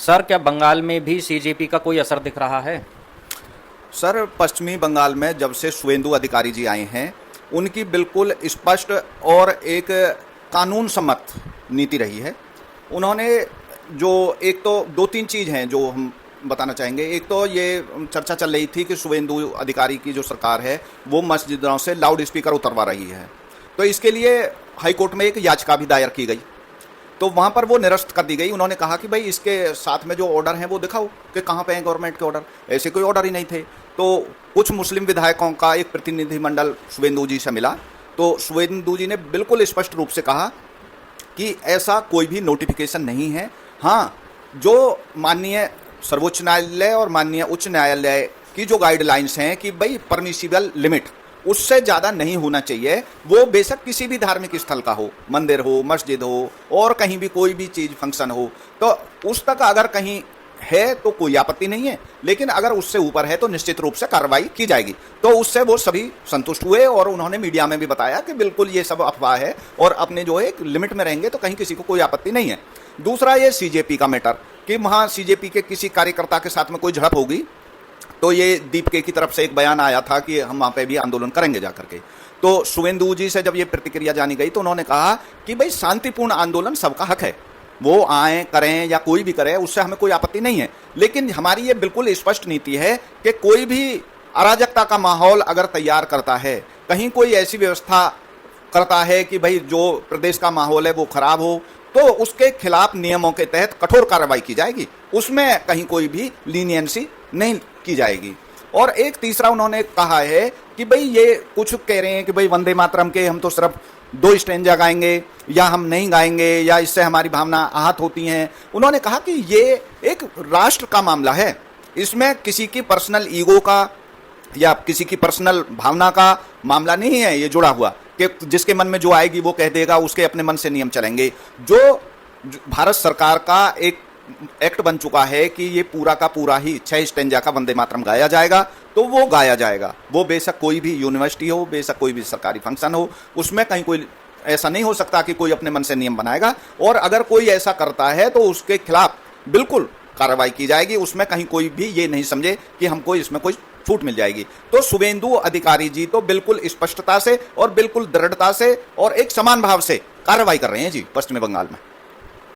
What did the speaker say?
Sir, क्या बंगाल में भी सीजेपी का कोई असर दिख रहा है? सर, पश्चिमी बंगाल में जब से शुवेंदु अधिकारी जी आए हैं, उनकी बिल्कुल स्पष्ट और एक कानून सम्मत नीति रही है। उन्होंने जो एक तो दो तीन चीज़ हैं जो हम बताना चाहेंगे। एक तो ये चर्चा चल रही थी कि शुवेंदु अधिकारी की जो सरकार है वो मस्जिदों से लाउड स्पीकर उतरवा रही है, तो इसके लिए हाईकोर्ट में एक याचिका भी दायर की गई, तो वहाँ पर वो निरस्त कर दी गई। उन्होंने कहा कि भाई इसके साथ में जो ऑर्डर हैं वो दिखाओ कि कहाँ पे हैं गवर्नमेंट के ऑर्डर। ऐसे कोई ऑर्डर ही नहीं थे। तो कुछ मुस्लिम विधायकों का एक प्रतिनिधिमंडल शुवेंदु जी से मिला, तो शुवेंदु जी ने बिल्कुल स्पष्ट रूप से कहा कि ऐसा कोई भी नोटिफिकेशन नहीं है। हाँ, जो माननीय सर्वोच्च न्यायालय और माननीय उच्च न्यायालय की जो गाइडलाइंस हैं कि भाई परमिसिबल लिमिट उससे ज़्यादा नहीं होना चाहिए, वो बेशक किसी भी धार्मिक स्थल का हो, मंदिर हो, मस्जिद हो और कहीं भी कोई भी चीज़ फंक्शन हो, तो उस तक अगर कहीं है तो कोई आपत्ति नहीं है, लेकिन अगर उससे ऊपर है तो निश्चित रूप से कार्रवाई की जाएगी। तो उससे वो सभी संतुष्ट हुए और उन्होंने मीडिया में भी बताया कि बिल्कुल ये सब अफवाह है और अपने जो है एक लिमिट में रहेंगे तो कहीं किसी को कोई आपत्ति नहीं है। दूसरा, ये सीजेपी का मैटर कि वहाँ सीजेपी के किसी कार्यकर्ता के साथ में कोई झड़प होगी, तो ये दीपके की तरफ से एक बयान आया था कि हम वहाँ पे भी आंदोलन करेंगे जाकर के। तो शुवेंदु जी से जब ये प्रतिक्रिया जानी गई तो उन्होंने कहा कि भाई शांतिपूर्ण आंदोलन सबका हक है, वो आए करें या कोई भी करे, उससे हमें कोई आपत्ति नहीं है, लेकिन हमारी ये बिल्कुल स्पष्ट नीति है कि कोई भी अराजकता का माहौल अगर तैयार करता है, कहीं कोई ऐसी व्यवस्था करता है कि भाई जो प्रदेश का माहौल है वो खराब हो, तो उसके खिलाफ नियमों के तहत कठोर कार्रवाई की जाएगी, उसमें कहीं कोई भी लीनियंसी नहीं की जाएगी। और एक तीसरा उन्होंने कहा है कि भाई ये कुछ कह रहे हैं कि भाई वंदे मातरम के हम तो सिर्फ 2 स्टैंजा गाएंगे या हम नहीं गाएंगे या इससे हमारी भावना आहत होती हैं। उन्होंने कहा कि ये एक राष्ट्र का मामला है, इसमें किसी की पर्सनल ईगो का या किसी की पर्सनल भावना का मामला नहीं है ये जुड़ा हुआ कि जिसके मन में जो आएगी वो कह देगा, उसके अपने मन से नियम चलेंगे। जो भारत सरकार का एक एक्ट बन चुका है कि ये पूरा का पूरा ही 6 स्टैंजा का वंदे मातरम गाया जाएगा, तो वो गाया जाएगा। वो बेशक कोई भी यूनिवर्सिटी हो, बेशक कोई भी सरकारी फंक्शन हो, उसमें कहीं कोई ऐसा नहीं हो सकता कि कोई अपने मन से नियम बनाएगा, और अगर कोई ऐसा करता है तो उसके खिलाफ बिल्कुल कार्रवाई की जाएगी। उसमें कहीं कोई भी ये नहीं समझे कि हमको इसमें कोई छूट मिल जाएगी। तो शुवेंदु अधिकारी जी तो बिल्कुल स्पष्टता से और बिल्कुल दृढ़ता से और एक समान भाव से कार्रवाई कर रहे हैं जी पश्चिमी बंगाल में।